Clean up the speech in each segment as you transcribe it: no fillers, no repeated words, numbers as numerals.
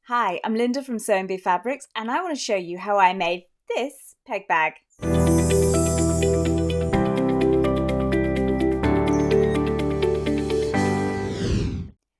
Hi, I'm Linda from Sew & Bee Fabrics, and I want to show you how I made this peg bag.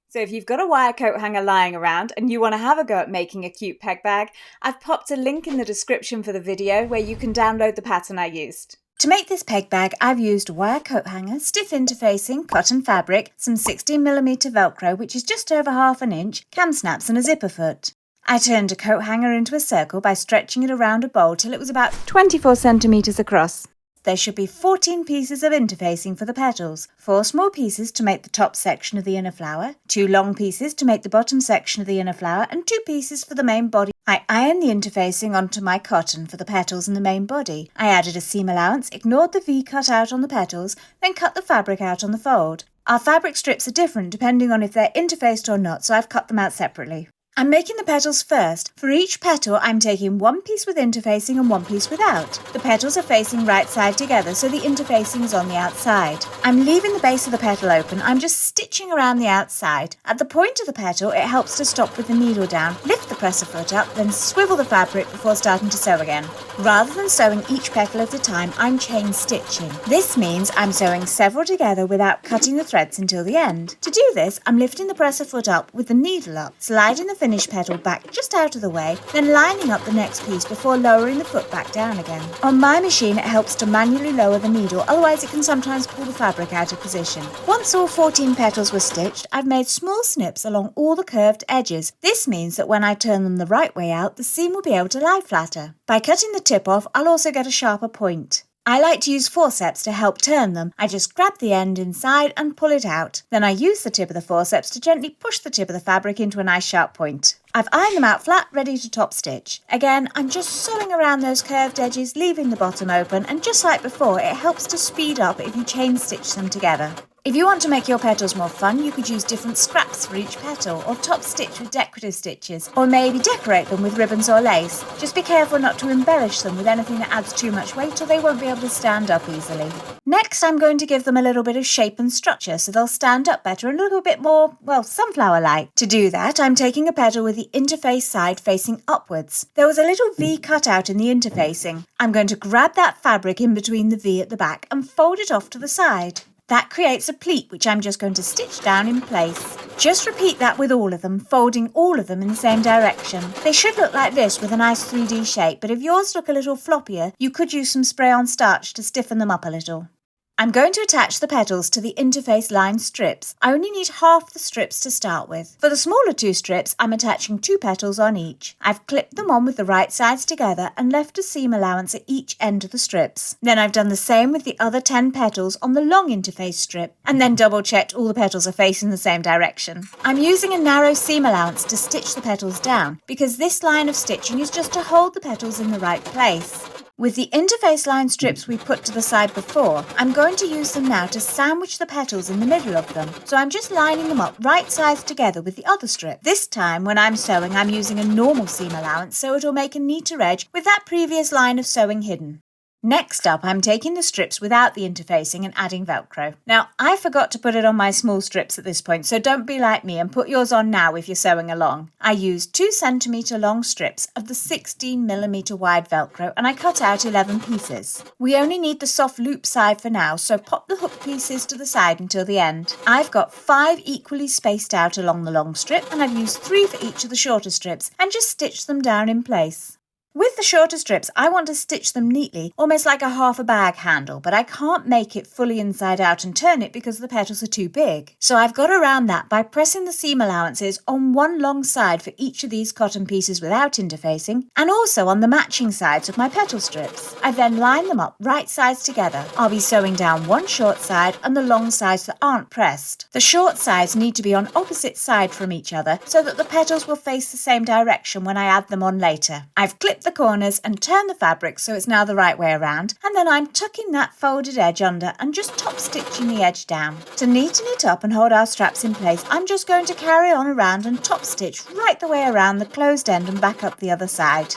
So if you've got a wire coat hanger lying around and you want to have a go at making a cute peg bag, I've popped a link in the description for the video where you can download the pattern I used. To make this peg bag, I've used a wire coat hanger, stiff interfacing, cotton fabric, some 16mm Velcro, which is just over ½ inch, cam snaps and a zipper foot. I turned a coat hanger into a circle by stretching it around a bowl till it was about 24 centimetres across. There should be 14 pieces of interfacing for the petals, 4 small pieces to make the top section of the inner flower, 2 long pieces to make the bottom section of the inner flower, and 2 pieces for the main body. I ironed the interfacing onto my cotton for the petals and the main body. I added a seam allowance, ignored the V cut out on the petals, then cut the fabric out on the fold. Our fabric strips are different depending on if they're interfaced or not, so I've cut them out separately. I'm making the petals first. For each petal, I'm taking 1 piece with interfacing and 1 piece without. The petals are facing right side together, so the interfacing is on the outside. I'm leaving the base of the petal open. I'm just stitching around the outside. At the point of the petal, it helps to stop with the needle down. Lift the presser foot up, then swivel the fabric before starting to sew again. Rather than sewing each petal at a time, I'm chain stitching. This means I'm sewing several together without cutting the threads until the end. To do this, I'm lifting the presser foot up with the needle up, sliding the finished petal back just out of the way, then lining up the next piece before lowering the foot back down again. On my machine, it helps to manually lower the needle, otherwise it can sometimes pull the fabric out of position. Once all 14 petals were stitched, I've made small snips along all the curved edges. This means that when I turn them the right way out, the seam will be able to lie flatter. By cutting the tip off, I'll also get a sharper point. I like to use forceps to help turn them. I just grab the end inside and pull it out. Then I use the tip of the forceps to gently push the tip of the fabric into a nice sharp point. I've ironed them out flat, ready to top stitch. Again, I'm just sewing around those curved edges, leaving the bottom open, and just like before, it helps to speed up if you chain stitch them together. If you want to make your petals more fun, you could use different scraps for each petal, or top stitch with decorative stitches, or maybe decorate them with ribbons or lace. Just be careful not to embellish them with anything that adds too much weight or they won't be able to stand up easily. Next, I'm going to give them a little bit of shape and structure so they'll stand up better and look a bit more, sunflower-like. To do that, I'm taking a petal with the interface side facing upwards. There was a little V cut out in the interfacing. I'm going to grab that fabric in between the V at the back and fold it off to the side. That creates a pleat which I'm just going to stitch down in place. Just repeat that with all of them, folding all of them in the same direction. They should look like this with a nice 3D shape, but if yours look a little floppier, you could use some spray-on starch to stiffen them up a little. I'm going to attach the petals to the interface line strips. I only need half the strips to start with. For the smaller 2 strips, I'm attaching 2 petals on each. I've clipped them on with the right sides together and left a seam allowance at each end of the strips. Then I've done the same with the other 10 petals on the long interface strip, and then double-checked all the petals are facing the same direction. I'm using a narrow seam allowance to stitch the petals down, because this line of stitching is just to hold the petals in the right place. With the interface line strips we put to the side before, I'm going to use them now to sandwich the petals in the middle of them. So I'm just lining them up right sides together with the other strip. This time when I'm sewing, I'm using a normal seam allowance so it'll make a neater edge with that previous line of sewing hidden. Next up, I'm taking the strips without the interfacing and adding Velcro. Now, I forgot to put it on my small strips at this point, so don't be like me and put yours on now if you're sewing along. I used 2 centimetre long strips of the 16mm wide Velcro and I cut out 11 pieces. We only need the soft loop side for now, so pop the hook pieces to the side until the end. I've got 5 equally spaced out along the long strip and I've used 3 for each of the shorter strips and just stitched them down in place. With the shorter strips, I want to stitch them neatly, almost like a half a bag handle, but I can't make it fully inside out and turn it because the petals are too big. So I've got around that by pressing the seam allowances on one long side for each of these cotton pieces without interfacing, and also on the matching sides of my petal strips. I then line them up right sides together. I'll be sewing down one short side and the long sides that aren't pressed. The short sides need to be on opposite side from each other so that the petals will face the same direction when I add them on later. I've clipped the corners and turn the fabric so it's now the right way around, and then I'm tucking that folded edge under and just top stitching the edge down. To neaten it up and hold our straps in place, I'm just going to carry on around and top stitch right the way around the closed end and back up the other side.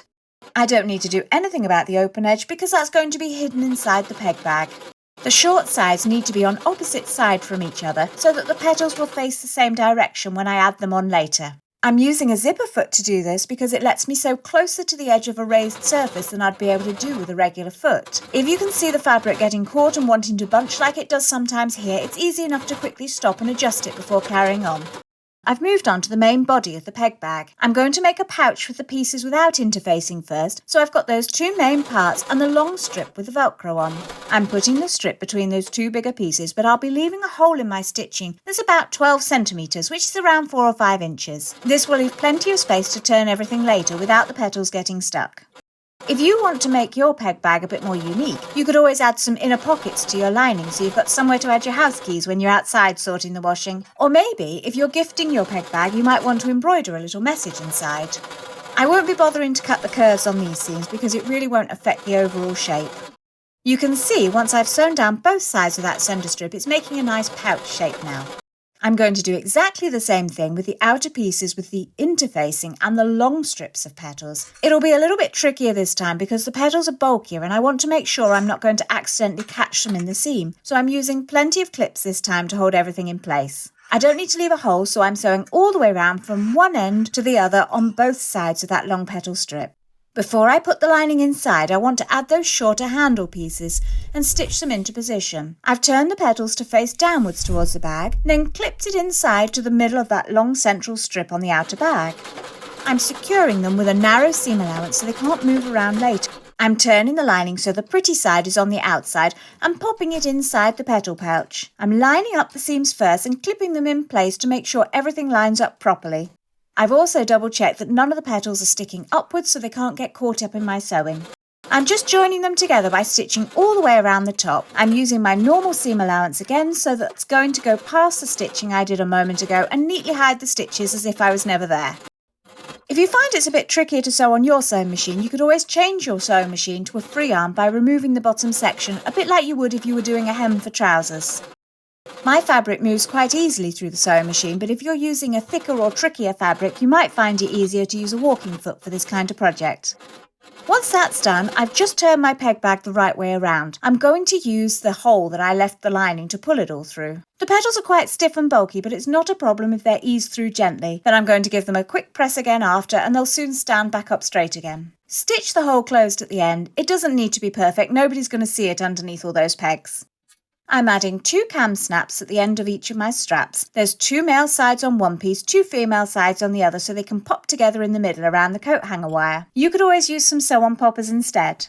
I don't need to do anything about the open edge because that's going to be hidden inside the peg bag. The short sides need to be on opposite side from each other so that the petals will face the same direction when I add them on later. I'm using a zipper foot to do this because it lets me sew closer to the edge of a raised surface than I'd be able to do with a regular foot. If you can see the fabric getting caught and wanting to bunch like it does sometimes here, it's easy enough to quickly stop and adjust it before carrying on. I've moved on to the main body of the peg bag. I'm going to make a pouch with the pieces without interfacing first, so I've got those two main parts and the long strip with the Velcro on. I'm putting the strip between those two bigger pieces, but I'll be leaving a hole in my stitching that's about 12 centimetres, which is around 4 or 5 inches. This will leave plenty of space to turn everything later without the petals getting stuck. If you want to make your peg bag a bit more unique, you could always add some inner pockets to your lining so you've got somewhere to add your house keys when you're outside sorting the washing. Or maybe, if you're gifting your peg bag, you might want to embroider a little message inside. I won't be bothering to cut the curves on these seams because it really won't affect the overall shape. You can see once I've sewn down both sides of that centre strip, it's making a nice pouch shape now. I'm going to do exactly the same thing with the outer pieces with the interfacing and the long strips of petals. It'll be a little bit trickier this time because the petals are bulkier and I want to make sure I'm not going to accidentally catch them in the seam, so I'm using plenty of clips this time to hold everything in place. I don't need to leave a hole, so I'm sewing all the way around from one end to the other on both sides of that long petal strip. Before I put the lining inside, I want to add those shorter handle pieces and stitch them into position. I've turned the petals to face downwards towards the bag, then clipped it inside to the middle of that long central strip on the outer bag. I'm securing them with a narrow seam allowance so they can't move around later. I'm turning the lining so the pretty side is on the outside and popping it inside the petal pouch. I'm lining up the seams first and clipping them in place to make sure everything lines up properly. I've also double-checked that none of the petals are sticking upwards so they can't get caught up in my sewing. I'm just joining them together by stitching all the way around the top. I'm using my normal seam allowance again so that it's going to go past the stitching I did a moment ago and neatly hide the stitches as if I was never there. If you find it's a bit trickier to sew on your sewing machine, you could always change your sewing machine to a free arm by removing the bottom section, a bit like you would if you were doing a hem for trousers. My fabric moves quite easily through the sewing machine, but if you're using a thicker or trickier fabric, you might find it easier to use a walking foot for this kind of project. Once that's done, I've just turned my peg bag the right way around. I'm going to use the hole that I left the lining to pull it all through. The petals are quite stiff and bulky, but it's not a problem if they're eased through gently. Then I'm going to give them a quick press again after, and they'll soon stand back up straight again. Stitch the hole closed at the end. It doesn't need to be perfect. Nobody's going to see it underneath all those pegs. I'm adding 2 cam snaps at the end of each of my straps. There's 2 male sides on one piece, 2 female sides on the other, so they can pop together in the middle around the coat hanger wire. You could always use some sew-on poppers instead.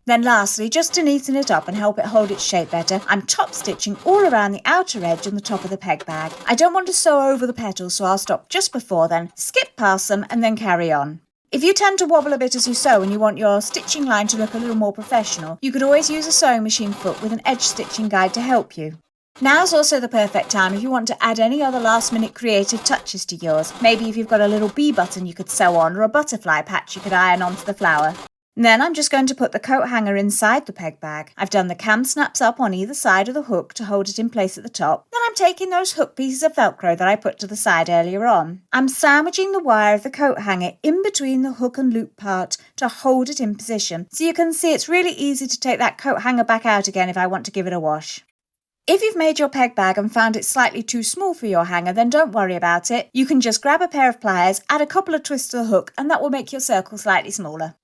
Then lastly, just to neaten it up and help it hold its shape better, I'm top stitching all around the outer edge on the top of the peg bag. I don't want to sew over the petals, so I'll stop just before then, skip past them and then carry on. If you tend to wobble a bit as you sew and you want your stitching line to look a little more professional, you could always use a sewing machine foot with an edge stitching guide to help you. Now's also the perfect time if you want to add any other last-minute creative touches to yours. Maybe if you've got a little bee button you could sew on or a butterfly patch you could iron onto the flower. Then I'm just going to put the coat hanger inside the peg bag. I've done the cam snaps up on either side of the hook to hold it in place at the top. Then I'm taking those hook pieces of Velcro that I put to the side earlier on. I'm sandwiching the wire of the coat hanger in between the hook and loop part to hold it in position. So you can see it's really easy to take that coat hanger back out again if I want to give it a wash. If you've made your peg bag and found it slightly too small for your hanger, then don't worry about it. You can just grab a pair of pliers, add a couple of twists to the hook, and that will make your circle slightly smaller.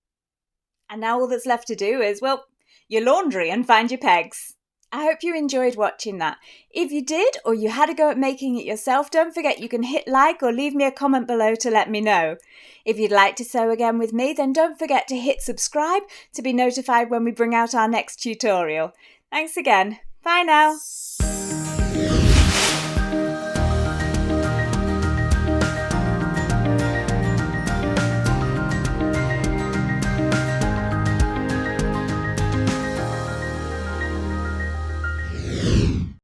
And now all that's left to do is, well, your laundry and find your pegs. I hope you enjoyed watching that. If you did, or you had a go at making it yourself, don't forget you can hit like or leave me a comment below to let me know. If you'd like to sew again with me, then don't forget to hit subscribe to be notified when we bring out our next tutorial. Thanks again. Bye now.